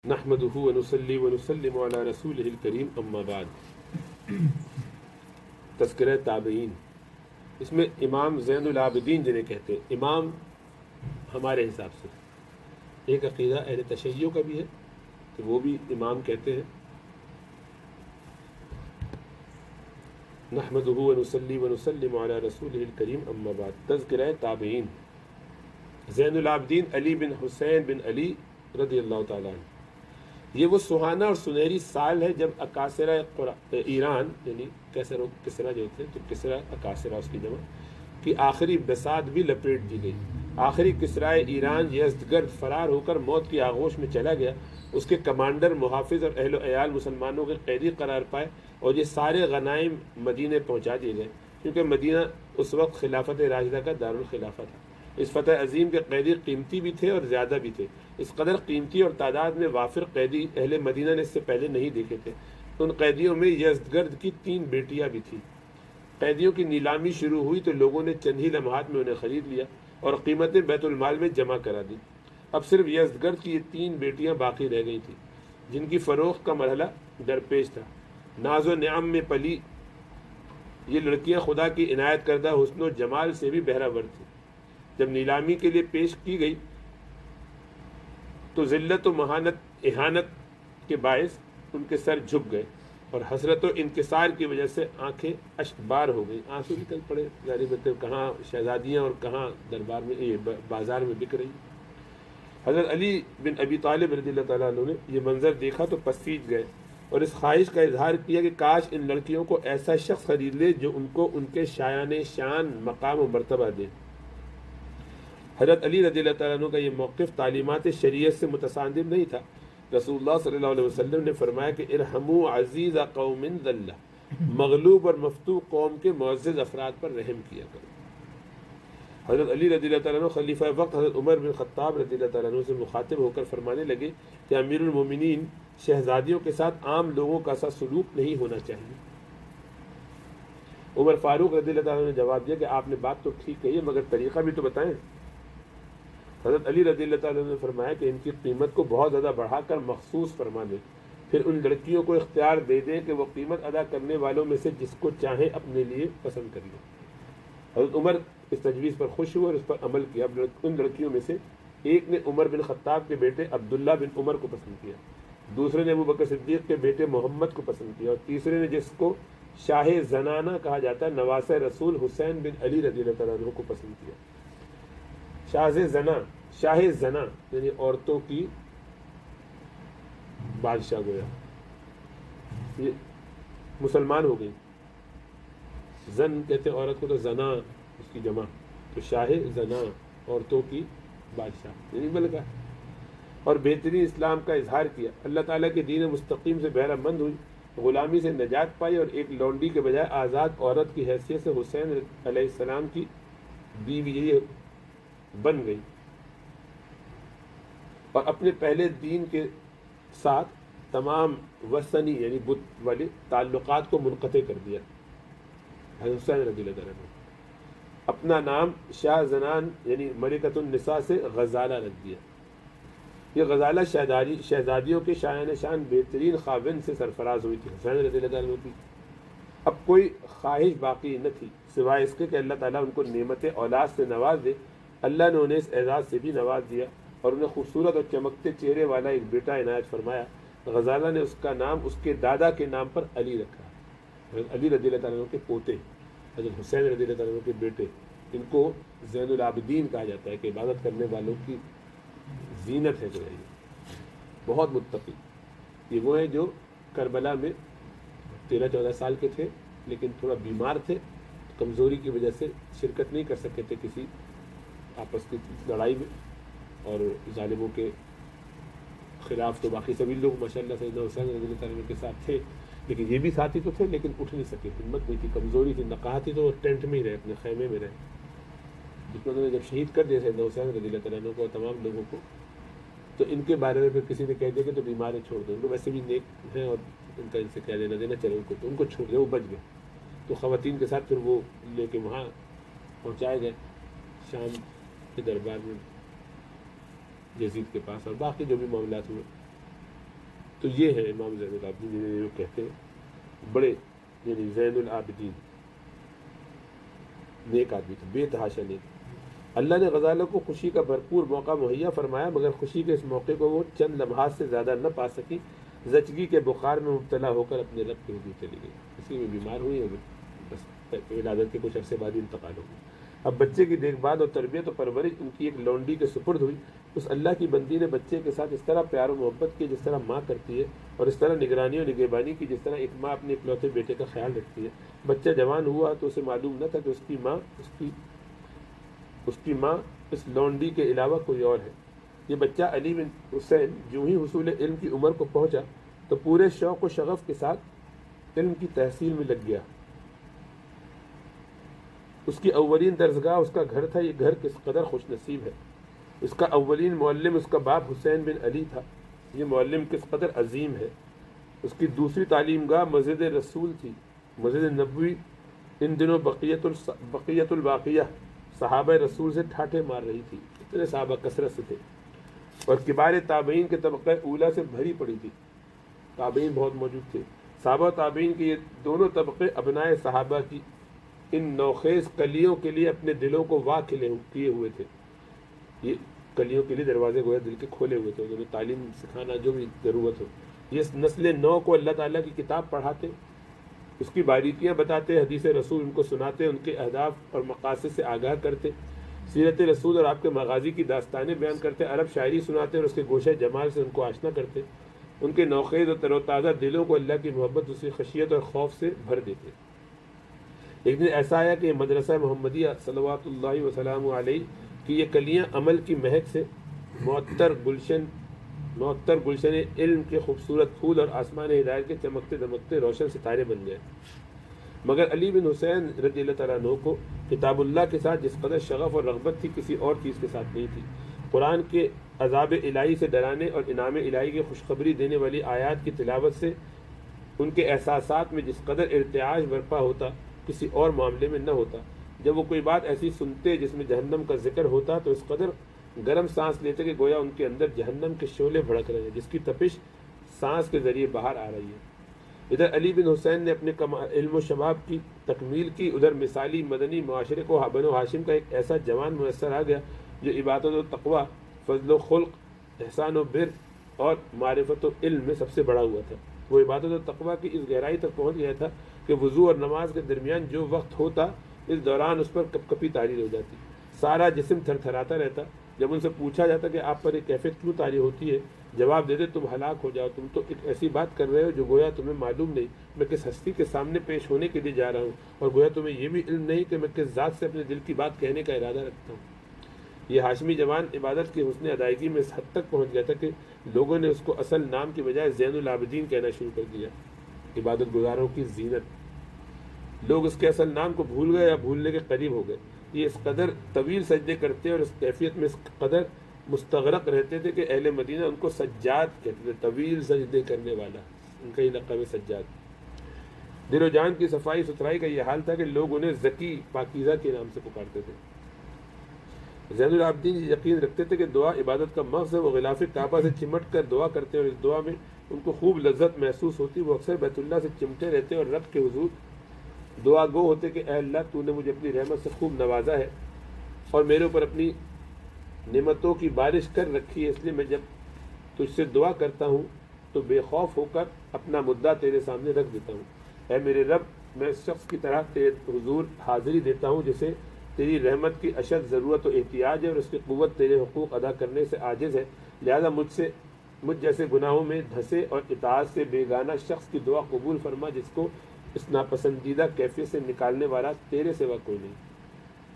نحمده ونصلي ونسلم على رسوله الكريم اما بعد. تذکرہ تابعین. اس میں امام زین العابدین جنہیں کہتے ہیں امام ہمارے حساب سے ایک عقیدہ اہل تشیع کا بھی ہے کہ وہ بھی امام کہتے ہیں. نحمده ونصلي ونسلم على رسوله الكريم اما بعد. تذکرہ تابعین. زین العابدین علی بن حسین بن علی رضی اللہ تعالیٰ عنہ. یہ وہ سہانا اور سنہری سال ہے جب اکاسرہ ایران یعنی کسرا جو تھے تو کسرا اکاسرہ اس کی جمع کی آخری بساط بھی لپیٹ دی گئی. آخری کسرائے ایران یزدگرد فرار ہو کر موت کی آغوش میں چلا گیا. اس کے کمانڈر محافظ اور اہل و عیال مسلمانوں کے قیدی قرار پائے اور یہ سارے غنائم مدینے پہنچا دیے گئے کیونکہ مدینہ اس وقت خلافت راشدہ کا دارالخلافہ تھا. اس فتح عظیم کے قیدی قیمتی بھی تھے اور زیادہ بھی تھے. اس قدر قیمتی اور تعداد میں وافر قیدی اہل مدینہ نے اس سے پہلے نہیں دیکھے تھے. ان قیدیوں میں یزدگرد کی 3 بیٹیاں بھی تھیں. قیدیوں کی نیلامی شروع ہوئی تو لوگوں نے چند ہی لمحات میں انہیں خرید لیا اور قیمتیں بیت المال میں جمع کرا دی. اب صرف یزدگرد کی یہ 3 بیٹیاں باقی رہ گئی تھیں جن کی فروخت کا مرحلہ درپیش تھا. ناز و نعم میں پلی یہ لڑکیاں خدا کی عنایت کردہ حسن و جمال سے بھی بہرہ ور تھیں. جب نیلامی کے لیے پیش کی گئی تو ذلت و اہانت کے باعث ان کے سر جھک گئے اور حسرت و انکسار کی وجہ سے آنکھیں اشک بار ہو گئی. آنسو نکل پڑے. ظاہر بات ہے کہاں شہزادیاں اور کہاں دربار میں بازار میں بک رہی. حضرت علی بن ابی طالب رضی اللہ تعالیٰ عنہ نے یہ منظر دیکھا تو پسیج گئے اور اس خواہش کا اظہار کیا کہ کاش ان لڑکیوں کو ایسا شخص خرید لے جو ان کو ان کے شایان شان مقام و مرتبہ دے. حضرت علی رضی اللہ تعالیٰ عنہ کا یہ موقف تعلیمات شریعت سے متصادم نہیں تھا. رسول اللہ صلی اللہ علیہ وسلم نے فرمایا کہ ارحموا عزیز قوم ذلہ، مغلوب اور مفتوح قوم کے معزز افراد پر رحم کیا کرو. حضرت علی رضی اللہ تعالیٰ عنہ خلیفہ وقت حضرت عمر بن خطاب رضی اللہ تعالیٰ عنہ سے مخاطب ہو کر فرمانے لگے کہ امیر المومنین شہزادیوں کے ساتھ عام لوگوں کا سا سلوک نہیں ہونا چاہیے. عمر فاروق رضی اللہ تعالیٰ عنہ نے جواب دیا کہ آپ نے بات تو ٹھیک کہی ہے مگر طریقہ بھی تو بتائیں. حضرت علی رضی اللہ تعالیٰ نے فرمایا کہ ان کی قیمت کو بہت زیادہ بڑھا کر مخصوص فرما دیں، پھر ان لڑکیوں کو اختیار دے دیں کہ وہ قیمت ادا کرنے والوں میں سے جس کو چاہیں اپنے لیے پسند کر لیں. حضرت عمر اس تجویز پر خوش ہوئے اور اس پر عمل کیا. ان لڑکیوں میں سے ایک نے عمر بن خطاب کے بیٹے عبداللہ بن عمر کو پسند کیا، دوسرے نے ابوبکر صدیق کے بیٹے محمد کو پسند کیا اور تیسرے نے جس کو شاہ زنانہ کہا جاتا ہے نواسہ رسول حسین بن علی رضی اللہ تعالیٰ عنہ کو پسند کیا. شاہ زنا یعنی عورتوں کی بادشاہ گویا. یہ مسلمان ہو گئی. زن کہتے ہیں عورت کو تو زنا اس کی جمع، تو شاہ زنا عورتوں کی بادشاہ یعنی ملکہ. اور بہترین اسلام کا اظہار کیا. اللہ تعالیٰ کے دین مستقیم سے بہرہ مند ہوئی، غلامی سے نجات پائی اور ایک لونڈی کے بجائے آزاد عورت کی حیثیت سے حسین علیہ السلام کی بیوی بن گئی اور اپنے پہلے دین کے ساتھ تمام وثنی یعنی بت والے تعلقات کو منقطع کر دیا. حضرت حسین رضی اللہ عنہ اپنا نام شاہ زنان یعنی ملکۃ النساء سے غزالہ رکھ دیا. یہ غزالہ شہزادیوں کے شایان شان بہترین خاوند سے سرفراز ہوئی تھی حسین رضی اللہ عنہ کی. اب کوئی خواہش باقی نہ تھی سوائے اس کے کہ اللہ تعالیٰ ان کو نعمت اولاد سے نواز دے. اللہ نے انہیں اس اعزاز سے بھی نواز دیا اور انہیں خوبصورت اور چمکتے چہرے والا ایک بیٹا عنایت فرمایا. غزالہ نے اس کا نام اس کے دادا کے نام پر علی رکھا. حضرت علی رضی اللہ تعالیٰ عنہ کے پوتے حضرت حسین رضی اللہ تعالیٰ عنہ کے بیٹے، ان کو زین العابدین کہا جاتا ہے کہ عبادت کرنے والوں کی زینت ہے جو ہے بہت متقی. یہ وہ ہیں جو کربلا میں 13-14 سال کے تھے لیکن تھوڑا بیمار تھے، کمزوری کی وجہ سے شرکت نہیں کر سکے تھے کسی آپس کی لڑائی میں اور ظالموں کے خلاف. تو باقی سبھی لوگ ماشاءاللہ سیدنا حسین رضی اللہ تعالیٰ کے ساتھ تھے لیکن یہ بھی ساتھی تو تھے لیکن اٹھ نہیں سکے، ہمت نہیں تھی، کمزوری تھی، نقاہت تھی، تو وہ ٹینٹ میں ہی رہے، اپنے خیمے میں رہے. جس میں انہوں نے جب شہید کر دیا سیدنا حسین رضی اللہ تعالیٰ کو اور تمام لوگوں کو تو ان کے بارے میں پھر کسی نے کہہ دیا کہ تو بیمار چھوڑ دو، ان کو ویسے بھی نیک ہیں اور ان کا ان سے کہہ دینا دینا چلو ان کو چھوڑ دے، وہ بچ گئے. تو خواتین کے ساتھ پھر وہ لے کے وہاں پہنچائے گئے شام کے دربار میں یزید کے پاس اور باقی جو بھی معاملات ہوئے. تو یہ ہے امام زین العابدین جنہیں جو کہتے ہیں بڑے، یعنی زین العابدین، نیک آدمی تھے، بے تحاشا نیک۔ اللہ نے غزالہ کو خوشی کا بھرپور موقع مہیا فرمایا، مگر خوشی کے اس موقع کو وہ چند لمحات سے زیادہ نہ پا سکی، زچگی کے بخار میں مبتلا ہو کر اپنے رب کے حضور چلی گئی۔ اسی میں بیمار ہوئی اور بس ولادت کے کچھ عرصے بعد ہی انتقال ہو گئی۔ اب بچے کی دیکھ بھال اور تربیت و پرورش ان کی ایک لونڈی کے سپرد ہوئی۔ اس اللہ کی بندی نے بچے کے ساتھ اس طرح پیار و محبت کی جس طرح ماں کرتی ہے، اور اس طرح نگرانی اور نگہبانی کی جس طرح ایک ماں اپنے اکلوتے بیٹے کا خیال رکھتی ہے۔ بچہ جوان ہوا تو اسے معلوم نہ تھا کہ اس کی ماں اس لونڈی کے علاوہ کوئی اور ہے۔ یہ بچہ علی بن حسین جو ہی حصول علم کی عمر کو پہنچا تو پورے شوق و شغف کے ساتھ علم کی تحصیل میں لگ گیا۔ اس کی اولین درسگاہ اس کا گھر تھا۔ یہ گھر کس قدر خوش نصیب ہے۔ اس کا اولین معلم اس کا باپ حسین بن علی تھا۔ یہ معلم کس قدر عظیم ہے۔ اس کی دوسری تعلیم گاہ مسجد رسول تھی، مسجد نبوی ان دنوں بقیت الباقیہ صحابہ رسول سے ٹھاٹھے مار رہی تھی، اتنے صحابہ کثرت سے تھے، اور کبار تابعین کے طبقہ اولا سے بھری پڑی تھی۔ تابعین بہت موجود تھے۔ صحابہ و تابعین کے یہ دونوں طبقے ابنائے صحابہ کی ان نوخیز کلیوں کے لیے اپنے دلوں کو واہ کیے ہوئے تھے۔ یہ کلیوں کے لیے دروازے گویا دل کے کھولے ہوئے تھے، انہوں نے تعلیم سکھانا جو بھی ضرورت ہو۔ یہ نسل نو کو اللہ تعالیٰ کی کتاب پڑھاتے، اس کی باریکیاں بتاتے، حدیث رسول ان کو سناتے، ان کے اہداف اور مقاصد سے آگاہ کرتے، سیرت رسول اور آپ کے مغازی کی داستانیں بیان کرتے، عرب شاعری سناتے اور اس کے گوشہ جمال سے ان کو آشنا کرتے۔ ان کے نوخیز اور تر و تازہ دلوں کو اللہ کی محبت، اس کی خشیت اور خوف سے بھر دیتے۔ ایک دن ایسا آیا کہ یہ مدرسہ محمدیہ صلوات اللہ وسلام علیہ کی یہ کلیاں عمل کی مہک سے معطر گلشن علم کے خوبصورت پھول اور آسمان ہدایت کے چمکتے دمکتے روشن ستارے بن گئے۔ مگر علی بن حسین رضی اللہ تعالیٰ عنہ کو کتاب اللہ کے ساتھ جس قدر شغف اور رغبت تھی کسی اور چیز کے ساتھ نہیں تھی۔ قرآن کے عذاب الہی سے ڈرانے اور انعام الہی کی خوشخبری دینے والی آیات کی تلاوت سے ان کے احساسات میں جس قدر ارتعاش برپا ہوتا کسی اور معاملے میں نہ ہوتا۔ جب وہ کوئی بات ایسی سنتے جس میں جہنم کا ذکر ہوتا تو اس قدر گرم سانس لیتے کہ گویا ان کے اندر جہنم کے شعلے بھڑک رہے ہیں، جس کی تپش سانس کے ذریعے باہر آ رہی ہے۔ ادھر علی بن حسین نے اپنے علم و شباب کی تکمیل کی، ادھر مثالی مدنی معاشرے کو بنو ہاشم کا ایک ایسا جوان میسر آ گیا جو عبادت و تقوی، فضل و خلق، احسان و بر اور معرفت و علم میں سب سے بڑا ہوا تھا۔ وہ عبادت و تقوی کی اس گہرائی تک پہنچ گیا تھا کہ وضو اور نماز کے درمیان جو وقت ہوتا اس دوران اس پر کپ کپی طاری ہو جاتی، سارا جسم تھر تھراتا رہتا۔ جب ان سے پوچھا جاتا کہ آپ پر ایک کیفیت کیوں طاری ہوتی ہے، جواب دیتے تم ہلاک ہو جاؤ، تم تو ایک ایسی بات کر رہے ہو جو گویا تمہیں معلوم نہیں میں کس ہستی کے سامنے پیش ہونے کے لیے جا رہا ہوں، اور گویا تمہیں یہ بھی علم نہیں کہ میں کس ذات سے اپنے دل کی بات کہنے کا ارادہ رکھتا ہوں۔ یہ ہاشمی جوان عبادت کی حسن ادائیگی میں اس حد تک پہنچ گیا تھا کہ لوگوں نے اس کو اصل نام کی بجائے زین العابدین کہنا شروع کر دیا، عبادت گزاروں کی زینت۔ لوگ اس کے اصل نام کو بھول گئے یا بھولنے کے قریب ہو گئے۔ یہ اس قدر طویل سجدے کرتے اور اس کیفیت میں اس قدر مستغرق رہتے تھے کہ اہل مدینہ ان کو سجاد کہتے تھے، طویل سجدے کرنے والا، ان کا یہ لقب ہے سجاد۔ دل و جان کی صفائی ستھرائی کا یہ حال تھا کہ لوگ انہیں ذکی، پاکیزہ کے نام سے پکارتے تھے۔ زین العابدین یہ یقین رکھتے تھے کہ دعا عبادت کا مغز ہے۔ وہ غلاف کعبہ سے چمٹ کر دعا کرتے اور اس دعا میں ان کو خوب لذت محسوس ہوتی۔ وہ اکثر بیت اللہ سے چمٹے رہتے اور رب کے حضور دعا گو ہوتے کہ اے اللہ تو نے مجھے اپنی رحمت سے خوب نوازا ہے اور میرے اوپر اپنی نعمتوں کی بارش کر رکھی ہے، اس لیے میں جب تجھ سے دعا کرتا ہوں تو بے خوف ہو کر اپنا مدعا تیرے سامنے رکھ دیتا ہوں۔ اے میرے رب، میں اس شخص کی طرح تیرے حضور حاضری دیتا ہوں جسے تیری رحمت کی اشد ضرورت و احتیاج ہے اور اس کی قوت تیرے حقوق ادا کرنے سے عاجز ہے، لہذا مجھ جیسے گناہوں میں دھسے اور اطاعت سے بیگانہ شخص کی دعا قبول فرما جس کو اس ناپسندیدہ کیفیت سے نکالنے والا تیرے سوا کوئی نہیں۔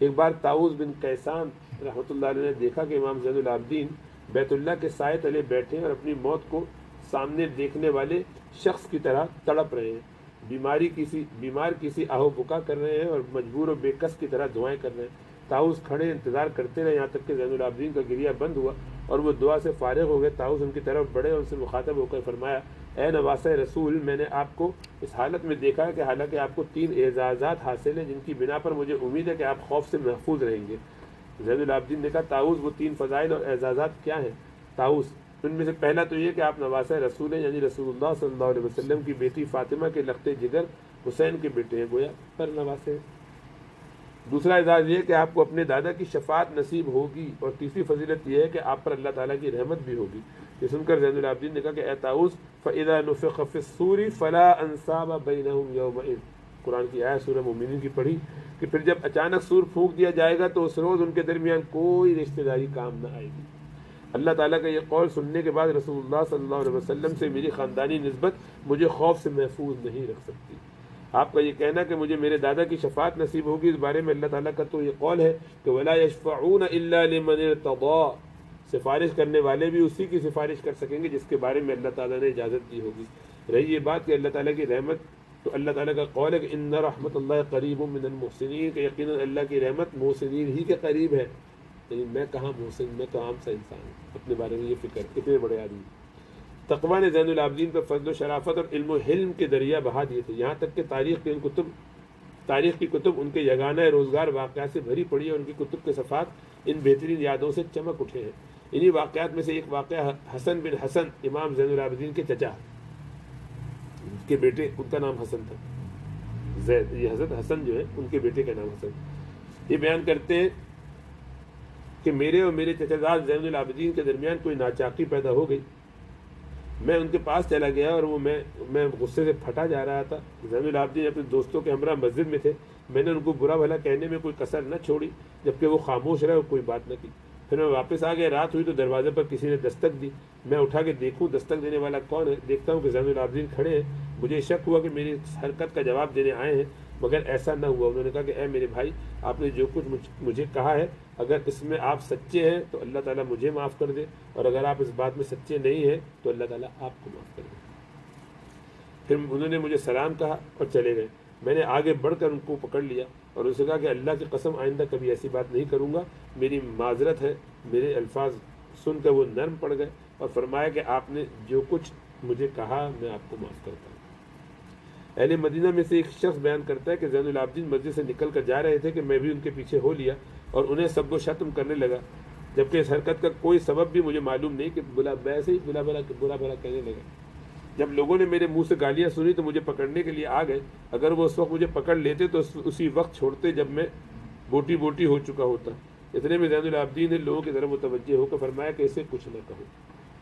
ایک بار طاؤس بن کیسان رحمۃ اللہ علیہ نے دیکھا کہ امام زین العابدین بیت اللہ کے سائے تلے بیٹھے اور اپنی موت کو سامنے دیکھنے والے شخص کی طرح تڑپ رہے ہیں، بیمار کسی آہو بکا کر رہے ہیں اور مجبور و بے کس کی طرح دعائیں کر رہے ہیں۔ طاؤس کھڑے انتظار کرتے رہے یہاں تک کہ زین العابدین کا گریہ بند ہوا اور وہ دعا سے فارغ ہو گئے۔ طاؤس ان کی طرف بڑھے اور ان سے مخاطب ہو کر فرمایا، اے نواسہ رسول، میں نے آپ کو اس حالت میں دیکھا ہے کہ حالانکہ آپ کو 3 اعزازات حاصل ہیں جن کی بنا پر مجھے امید ہے کہ آپ خوف سے محفوظ رہیں گے۔ زین العابدین نے کہا، طاؤس وہ 3 فضائل اور اعزازات کیا ہیں؟ طاؤس، ان میں سے پہلا تو یہ کہ آپ نواسہ رسول ہیں، یعنی رسول اللہ صلی اللہ علیہ وسلم کی بیٹی فاطمہ کے لختے جگر حسین کے بیٹے ہیں، گویا پر نواسے ہیں۔ دوسرا اعزاز یہ کہ آپ کو اپنے دادا کی شفاعت نصیب ہوگی، اور تیسری فضیلت یہ ہے کہ آپ پر اللہ تعالیٰ کی رحمت بھی ہوگی۔ یہ سن کر زین العابدین نے کہا کہ اے طاؤس فَإِذَا نُفِخَ فِي الصُّورِ فَلَا أَنْسَابَ بَيْنَهُمْ يَوْمَئِذٍ، قرآن کی آیت سورہ مومنین کی پڑھی کہ پھر جب اچانک سور پھونک دیا جائے گا تو اس روز ان کے درمیان کوئی رشتہ داری کام نہ آئے گی۔ اللہ تعالیٰ کا یہ قول سننے کے بعد رسول اللہ صلی اللہ علیہ وسلم سے میری خاندانی نسبت مجھے خوف سے محفوظ نہیں رکھ سکتی۔ آپ کا یہ کہنا کہ مجھے میرے دادا کی شفاعت نصیب ہوگی، اس بارے میں اللہ تعالیٰ کا تو یہ قول ہے کہ وَلَا يَشْفَعُونَ إِلَّا لِمَنِ ارْتَضَىٰ، سفارش کرنے والے بھی اسی کی سفارش کر سکیں گے جس کے بارے میں اللہ تعالیٰ نے اجازت دی ہوگی۔ رہی یہ بات کہ اللہ تعالیٰ کی رحمت، تو اللہ تعالیٰ کا قول ہے کہ ان رحمت اللہ قریب من المحسنین، کہ یقیناً اللہ کی رحمت محسنین ہی کے قریب ہے۔ یعنی میں کہاں محسن، میں تو عام سا انسان ہوں، اپنے بارے میں یہ فکر، کتنے بڑے آدمی۔ تقویٰ نے زین العابدین پر فضل و شرافت اور علم و حلم کے دریا بہا دیے تھے، یہاں تک کہ تاریخ کی کتب ان کے یگانہ روزگار واقعات سے بھری پڑی ہے، ان کی کتب کے صفحات ان بہترین یادوں سے چمک اٹھے ہیں۔ انہی واقعات میں سے ایک واقعہ حسن بن حسن، امام زین العابدین کے چچا کے بیٹے، ان کا نام حسن تھا، زید، یہ حضرت حسن جو ہے ان کے بیٹے کا نام حسن، یہ بیان کرتے ہیں کہ میرے اور میرے چچا زاد زین العابدین کے درمیان کوئی ناچاقی پیدا ہو گئی۔ میں ان کے پاس چلا گیا اور میں غصے سے پھٹا جا رہا تھا۔ زین العابدین اپنے دوستوں کے ہمراہ مسجد میں تھے، میں نے ان کو برا بھلا کہنے میں کوئی کسر نہ چھوڑی، جبکہ وہ خاموش رہے اور کوئی بات نہ کی۔ پھر میں واپس آ گیا، رات ہوئی تو دروازے پر کسی نے دستک دی، میں اٹھا کے دیکھوں دستک دینے والا کون ہے، دیکھتا ہوں کہ زین العابدین کھڑے ہیں۔ مجھے شک ہوا کہ میری حرکت کا جواب دینے آئے ہیں، مگر ایسا نہ ہوا۔ انہوں نے کہا کہ اے میرے بھائی، آپ نے جو کچھ مجھے کہا ہے، اگر اس میں آپ سچے ہیں تو اللہ تعالیٰ مجھے معاف کر دے، اور اگر آپ اس بات میں سچے نہیں ہیں تو اللہ تعالیٰ آپ کو معاف کر دے۔ پھر انہوں نے مجھے سلام کہا اور چلے گئے۔ میں نے آگے بڑھ کر ان کو پکڑ لیا اور ان سے کہا کہ اللہ کی قسم آئندہ کبھی ایسی بات نہیں کروں گا، میری معذرت ہے۔ میرے الفاظ سن کر وہ نرم پڑ گئے اور فرمایا کہ آپ نے جو کچھ مجھے کہا میں آپ کو معاف کرتا ہوں۔ اہل مدینہ میں سے ایک شخص بیان کرتا ہے کہ زین العابدین مسجد سے نکل کر جا رہے تھے کہ میں بھی ان کے پیچھے ہو لیا اور انہیں سب و شتم کرنے لگا، جبکہ اس حرکت کا کوئی سبب بھی مجھے معلوم نہیں، کہ ویسے ہی برا بھلا کہنے لگا۔ جب لوگوں نے میرے منہ سے گالیاں سنی تو مجھے پکڑنے کے لیے آ گئے، اگر وہ اس وقت مجھے پکڑ لیتے تو اسی وقت چھوڑتے جب میں بوٹی ہو چکا ہوتا۔ اتنے میں زین العابدین نے لوگوں کی طرف متوجہ ہو کر فرمایا کہ اسے کچھ نہ کہو۔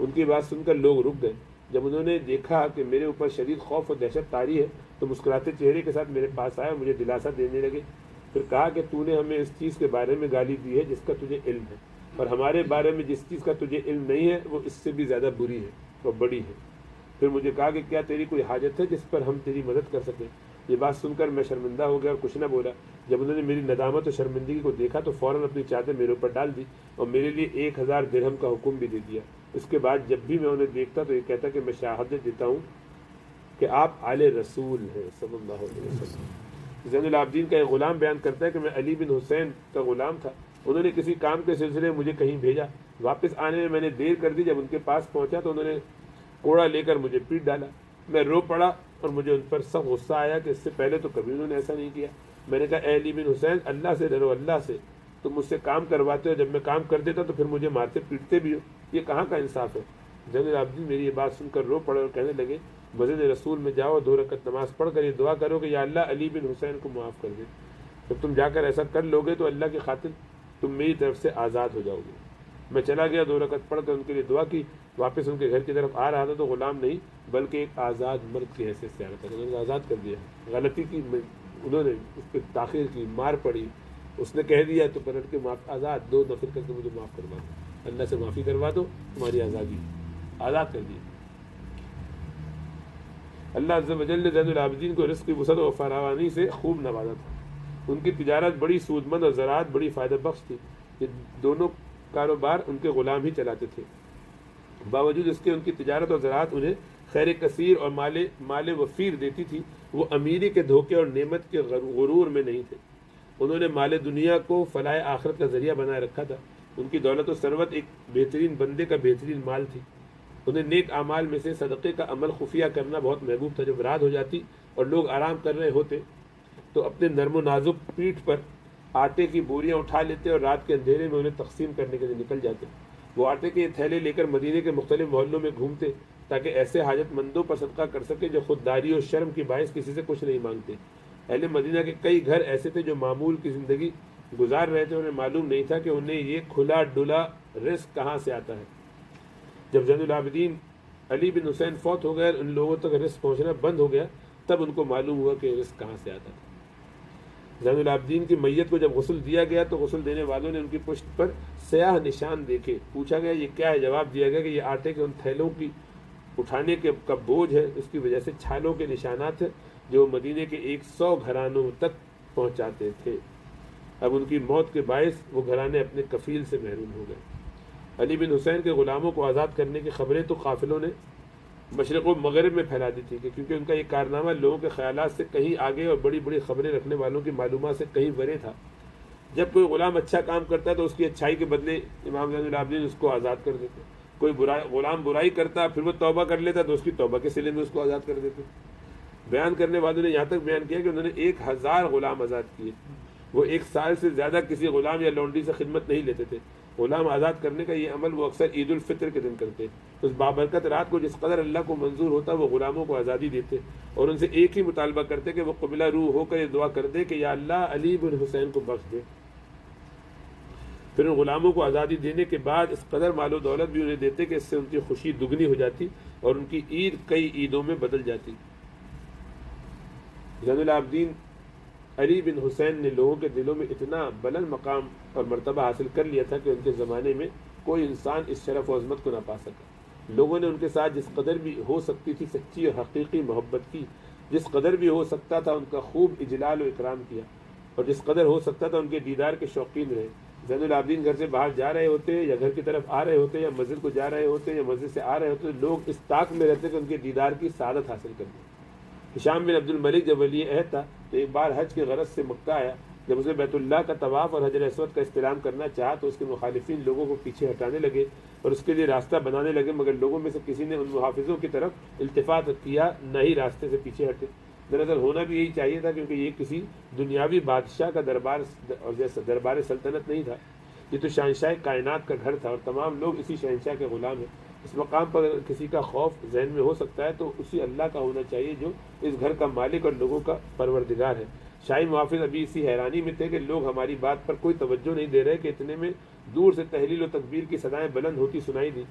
ان کی بات سن کر لوگ رک گئے۔ جب انہوں نے دیکھا کہ میرے اوپر شدید خوف اور دہشت طاری ہے تو مسکراتے چہرے کے ساتھ میرے پاس آئے اور مجھے دلاسا دینے لگے۔ پھر کہا کہ تو نے ہمیں اس چیز کے بارے میں گالی دی ہے جس کا تجھے علم ہے، اور ہمارے بارے میں جس چیز کا تجھے علم نہیں ہے وہ اس سے بھی زیادہ بری ہے اور بڑی ہے۔ پھر مجھے کہا کہ کیا تیری کوئی حاجت ہے جس پر ہم تیری مدد کر سکیں؟ یہ بات سن کر میں شرمندہ ہو گیا اور کچھ نہ بولا۔ جب انہوں نے میری ندامت اور شرمندگی کو دیکھا تو فوراً اپنی چادر میرے اوپر ڈال دی اور میرے لیے 1000 درہم کا حکم بھی دے دیا۔ اس کے بعد جب بھی میں انہیں دیکھتا تو یہ کہتا کہ میں شہادت دیتا ہوں کہ آپ آل رسول ہیں صلی اللہ علیہ وسلم۔ زین العابدین کا ایک غلام بیان کرتا ہے کہ میں علی بن حسین کا غلام تھا، انہوں نے کسی کام کے سلسلے میں مجھے کہیں بھیجا، واپس آنے میں نے دیر کر دی۔ جب ان کے پاس پہنچا تو انہوں نے کوڑا لے کر مجھے پیٹ ڈالا، میں رو پڑا اور مجھے ان پر سخت غصہ آیا کہ اس سے پہلے تو کبھی انہوں نے ایسا نہیں کیا۔ میں نے کہا اے علی بن حسین، اللہ سے ڈرو، اللہ سے، تم مجھ سے کام کرواتے ہو، جب میں کام کر دیتا تو پھر مجھے مارتے پیٹتے بھی ہو، یہ کہاں کا انصاف ہے؟ زین العابدین میری یہ بات سن کر رو پڑے اور کہنے لگے مسجد رسول میں جاؤ، 2 رکعت نماز پڑھ کر یہ دعا کرو کہ یا اللہ علی بن حسین کو معاف کر دے۔ جب تم جا کر ایسا کر لوگے تو اللہ کی خاطر تم میری طرف سے آزاد ہو جاؤ گے۔ میں چلا گیا، 2 رکعت پڑھ کر ان کے لیے دعا کی، واپس ان کے گھر کی طرف آ رہا تھا تو غلام نہیں بلکہ ایک آزاد مرد کی حیثیت سے آ رہا تھا، انہوں نے آزاد کر دیا۔ غلطی کی، انہوں نے اس پہ تاخیر کی، مار پڑی، اس نے کہہ دیا تو پلٹ کے معاف، آزاد 2 نفل کر کے مجھے معاف کروا دو، اللہ سے معافی کروا دو، تمہاری آزادی، آزاد کر دیا۔ اللہ عز و جل نے زین العابدین کو رزق کی وسعت و فراوانی سے خوب نوازا تھا۔ ان کی تجارت بڑی سود مند اور زراعت بڑی فائدہ بخش تھی، یہ دونوں کاروبار ان کے غلام ہی چلاتے تھے۔ باوجود اس کے ان کی تجارت اور زراعت انہیں خیر کثیر اور مال وفیر دیتی تھی، وہ امیری کے دھوکے اور نعمت کے غرور میں نہیں تھے۔ انہوں نے مال دنیا کو فلاح آخرت کا ذریعہ بنائے رکھا تھا۔ ان کی دولت و ثروت ایک بہترین بندے کا بہترین مال تھی۔ انہیں نیک اعمال میں سے صدقے کا عمل خفیہ کرنا بہت محبوب تھا۔ جب رات ہو جاتی اور لوگ آرام کر رہے ہوتے تو اپنے نرم و نازک پیٹھ پر آٹے کی بوریاں اٹھا لیتے اور رات کے اندھیرے میں انہیں تقسیم کرنے کے لیے نکل جاتے۔ وہ آٹے کے تھیلے لے کر مدینے کے مختلف محلوں میں گھومتے تاکہ ایسے حاجت مندوں پر صدقہ کر سکے جو خودداری اور شرم کی باعث کسی سے کچھ نہیں مانگتے۔ اہل مدینہ کے کئی گھر ایسے تھے جو معمول کی زندگی گزار رہے تھے، انہیں معلوم نہیں تھا کہ انہیں یہ کھلا ڈلا رزق کہاں سے آتا ہے۔ جب زین العابدین علی بن حسین فوت ہو گئے اور ان لوگوں تک رزق پہنچنا بند ہو گیا، تب ان کو معلوم ہوا کہ رزق کہاں سے آتا تھا۔ زین العابدین کی میت کو جب غسل دیا گیا تو غسل دینے والوں نے ان کی پشت پر سیاہ نشان دیکھے۔ پوچھا گیا یہ کیا ہے؟ جواب دیا گیا کہ یہ آٹے کے ان تھیلوں کی اٹھانے کا بوجھ ہے، اس کی وجہ سے چھالوں کے نشانات ہیں جو مدینے کے 100 گھرانوں تک پہنچاتے تھے۔ اب ان کی موت کے باعث وہ گھرانے اپنے کفیل سے محروم ہو گئے۔ علی بن حسین کے غلاموں کو آزاد کرنے کی خبریں تو قافلوں نے مشرق و مغرب میں پھیلا دی تھی کہ کیونکہ ان کا یہ کارنامہ لوگوں کے خیالات سے کہیں آگے اور بڑی بڑی خبریں رکھنے والوں کی معلومات سے کہیں بڑے تھا۔ جب کوئی غلام اچھا کام کرتا ہے تو اس کی اچھائی کے بدلے امام زین العابدین اس کو آزاد کر دیتے۔ کوئی غلام برائی کرتا پھر وہ توبہ کر لیتا تو اس کی توبہ کے صلے میں اس کو آزاد کر دیتے۔ بیان کرنے والوں نے یہاں تک بیان کیا کہ انہوں نے 1000 غلام آزاد کیے۔ وہ 1 سال سے زیادہ کسی غلام یا لونڈی سے خدمت نہیں لیتے تھے۔ غلام آزاد کرنے کا یہ عمل وہ اکثر عید الفطر کے دن کرتے۔ اس بابرکت رات کو جس قدر اللہ کو منظور ہوتا وہ غلاموں کو آزادی دیتے اور ان سے ایک ہی مطالبہ کرتے کہ وہ قبلہ روح ہو کر یہ دعا کر دے کہ یا اللہ علی بن حسین کو بخش دے۔ پھر ان غلاموں کو آزادی دینے کے بعد اس قدر مال و دولت بھی انہیں دیتے کہ اس سے ان کی خوشی دگنی ہو جاتی اور ان کی عید کئی عیدوں میں بدل جاتی۔ زین العابدین علی بن حسین نے لوگوں کے دلوں میں اتنا بلند مقام اور مرتبہ حاصل کر لیا تھا کہ ان کے زمانے میں کوئی انسان اس شرف و عظمت کو نہ پا سکا۔ لوگوں نے ان کے ساتھ جس قدر بھی ہو سکتی تھی سچی اور حقیقی محبت کی، جس قدر بھی ہو سکتا تھا ان کا خوب اجلال و اکرام کیا، اور جس قدر ہو سکتا تھا ان کے دیدار کے شوقین رہے۔ زین العابدین گھر سے باہر جا رہے ہوتے یا گھر کی طرف آ رہے ہوتے یا مسجد کو جا رہے ہوتے یا مسجد سے آ رہے ہوتے، لوگ اس طاق میں رہتے کہ ان کے دیدار کی سعادت حاصل کر لیں۔ ہشام بن عبد الملک جب ولی عہد تھا تو ایک بار حج کے غرض سے مکہ آیا۔ جب اسے بیت اللہ کا طواف اور حجر اسود کا استلام کرنا چاہا تو اس کے مخالفین لوگوں کو پیچھے ہٹانے لگے اور اس کے لیے راستہ بنانے لگے، مگر لوگوں میں سے کسی نے ان محافظوں کی طرف التفات کیا نہ ہی راستے سے پیچھے ہٹے۔ دراصل ہونا بھی یہی چاہیے تھا کیونکہ یہ کسی دنیاوی بادشاہ کا دربار اور جیسا دربار سلطنت نہیں تھا، یہ تو شہنشاہ کائنات کا گھر تھا اور تمام لوگ اسی شہنشاہ کے غلام ہیں۔ اس مقام پر اگر کسی کا خوف ذہن میں ہو سکتا ہے تو اسی اللہ کا ہونا چاہیے جو اس گھر کا مالک اور لوگوں کا پروردگار ہے۔ شاہی محافظ ابھی اسی حیرانی میں تھے کہ لوگ ہماری بات پر کوئی توجہ نہیں دے رہے کہ اتنے میں دور سے تحلیل و تکبیر کی صدائیں بلند ہوتی سنائی دی۔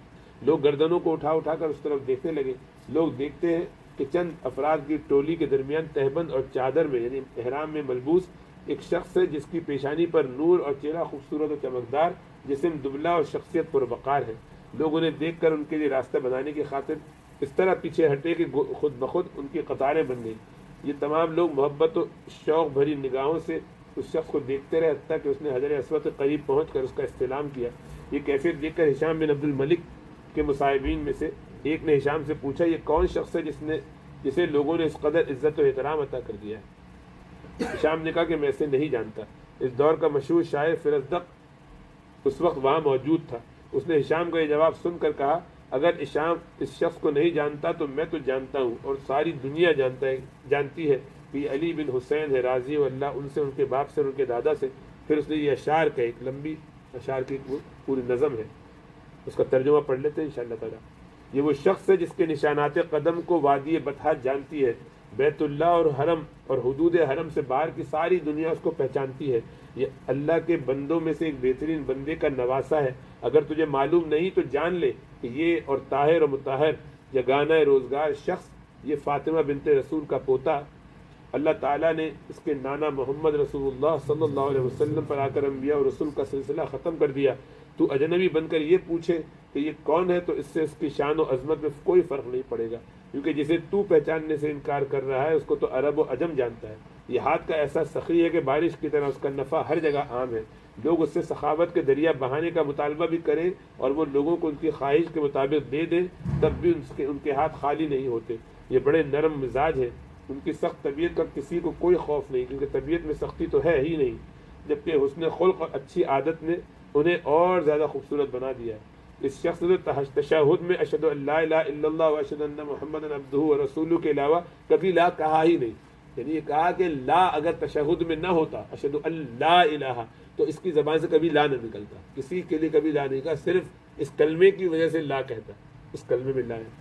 لوگ گردنوں کو اٹھا اٹھا کر اس طرف دیکھنے لگے۔ لوگ دیکھتے ہیں کہ چند افراد کی ٹولی کے درمیان تہبند اور چادر میں یعنی احرام میں ملبوس ایک شخص ہے جس کی پیشانی پر نور اور چہرہ خوبصورت و چمکدار، جسم دبلا اور شخصیت پروقار ہے۔ لوگ انہیں دیکھ کر ان کے لیے راستہ بنانے کی خاطر اس طرح پیچھے ہٹے کہ خود بخود ان کی قطاریں بن گئیں۔ یہ تمام لوگ محبت و شوق بھری نگاہوں سے اس شخص کو دیکھتے رہے حتیٰ کہ اس نے حجر اسود کے قریب پہنچ کر اس کا استلام کیا۔ یہ کیفیت دیکھ کر ہشام بن عبد الملک کے مصاحبین میں سے ایک نے ہشام سے پوچھا یہ کون شخص ہے جسے لوگوں نے اس قدر عزت و احترام عطا کر دیا ہے؟ ہشام نے کہا کہ میں اسے نہیں جانتا۔ اس دور کا مشہور شاعر فرزدق اس وقت وہاں موجود تھا۔ اس نے ہشام کا یہ جواب سن کر کہا اگر ہشام اس شخص کو نہیں جانتا تو میں تو جانتا ہوں اور ساری دنیا جانتی ہے کہ یہ علی بن حسین ہے، راضی ہو اللہ ان سے، ان کے باپ سے اور ان کے دادا سے۔ پھر اس نے یہ اشعار کا ایک لمبی اشعار کی پوری نظم ہے، اس کا ترجمہ پڑھ لیتے ہیں انشاءاللہ تعالیٰ۔ یہ وہ شخص ہے جس کے نشانات قدم کو وادی بطحا جانتی ہے، بیت اللہ اور حرم اور حدود حرم سے باہر کی ساری دنیا اس کو پہچانتی ہے۔ یہ اللہ کے بندوں میں سے ایک بہترین بندے کا نواسا ہے۔ اگر تجھے معلوم نہیں تو جان لے کہ یہ اور طاہر اور مطہر یگانہ روزگار شخص، یہ فاطمہ بنت رسول کا پوتا، اللہ تعالیٰ نے اس کے نانا محمد رسول اللہ صلی اللہ علیہ وسلم پر آ کر انبیاء اور رسول کا سلسلہ ختم کر دیا۔ تو اجنبی بن کر یہ پوچھے کہ یہ کون ہے تو اس سے اس کی شان و عظمت میں کوئی فرق نہیں پڑے گا، کیونکہ جسے تو پہچاننے سے انکار کر رہا ہے اس کو تو عرب و عجم جانتا ہے۔ یہ ہاتھ کا ایسا سخی ہے کہ بارش کی طرح اس کا نفع ہر جگہ عام ہے۔ لوگ اس سے سخاوت کے دریا بہانے کا مطالبہ بھی کریں اور وہ لوگوں کو ان کی خواہش کے مطابق دے دیں تب بھی ان کے ہاتھ خالی نہیں ہوتے۔ یہ بڑے نرم مزاج ہے، ان کی سخت طبیعت کا کسی کو کوئی خوف نہیں، کیونکہ طبیعت میں سختی تو ہے ہی نہیں، جبکہ حسن خلق اور اچھی عادت نے انہیں اور زیادہ خوبصورت بنا دیا ہے۔ اس شخص نے تشہد میں اشہد ان لا الہ الا اللہ و اشہد ان محمد عبدہ و رسولہ کے علاوہ کبھی لا کہا ہی نہیں۔ یعنی یہ کہا کہ لا اگر تشہد میں نہ ہوتا اشہد ان لا الہ تو اس کی زبان سے کبھی لا نہ نکلتا، کسی کے لیے کبھی لا نہیں کہا، صرف اس کلمے کی وجہ سے لا کہتا ہے، اس کلمے میں لا ہے۔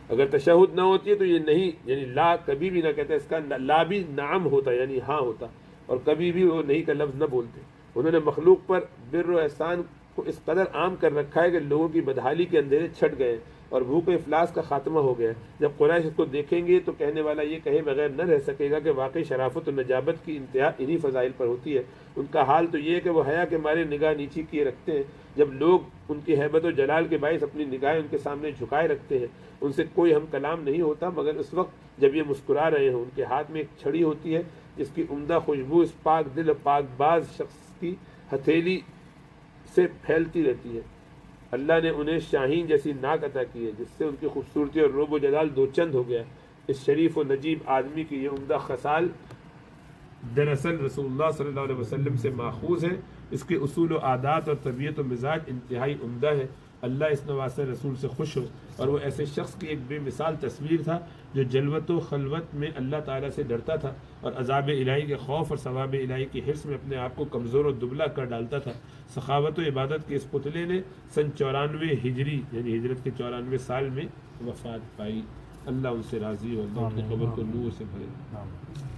اگر تشہد نہ ہوتی ہے تو یہ نہیں، یعنی لا کبھی بھی نہ کہتا، اس کا لا بھی نعم ہوتا یعنی ہاں ہوتا، اور کبھی بھی وہ نہیں کا لفظ نہ بولتے۔ انہوں نے مخلوق پر بر و احسان کو اس قدر عام کر رکھا ہے کہ لوگوں کی بدحالی کے اندھیرے چھٹ گئے اور بھوک و افلاس کا خاتمہ ہو گیا۔ جب قریش اس کو دیکھیں گے تو کہنے والا یہ کہے بغیر نہ رہ سکے گا کہ واقعی شرافت و نجابت کی انتہا انہی فضائل پر ہوتی ہے۔ ان کا حال تو یہ ہے کہ وہ حیا کے مارے نگاہ نیچی کیے رکھتے ہیں، جب لوگ ان کی ہیبت و جلال کے باعث اپنی نگاہیں ان کے سامنے جھکائے رکھتے ہیں۔ ان سے کوئی ہم کلام نہیں ہوتا مگر اس وقت جب یہ مسکرا رہے ہوں۔ ان کے ہاتھ میں ایک چھڑی ہوتی ہے جس کی عمدہ خوشبو اس پاک دل و پاک باز شخص کی ہتھیلی سے پھیلتی رہتی ہے۔ اللہ نے انہیں شاہین جیسی ناک عطا کی ہے جس سے ان کی خوبصورتی اور روب و جلال دو چند ہو گیا۔ اس شریف و نجیب آدمی کی یہ عمدہ خصال دراصل رسول اللہ صلی اللہ علیہ وسلم سے ماخوذ ہے۔ اس کے اصول و عادات اور طبیعت و مزاج انتہائی عمدہ ہے۔ اللہ اس نواسہ رسول سے خوش ہو، اور وہ ایسے شخص کی ایک بے مثال تصویر تھا جو جلوت و خلوت میں اللہ تعالیٰ سے ڈرتا تھا اور عذاب الہی کے خوف اور ثواب الہی کی حرص میں اپنے آپ کو کمزور و دبلا کر ڈالتا تھا۔ سخاوت و عبادت کے اس پتلے نے سن 94 ہجری یعنی ہجرت کے 94 سال میں وفات پائی۔ اللہ ان سے راضی ہو، اللہ ان کی قبر کو نور سے بھرے۔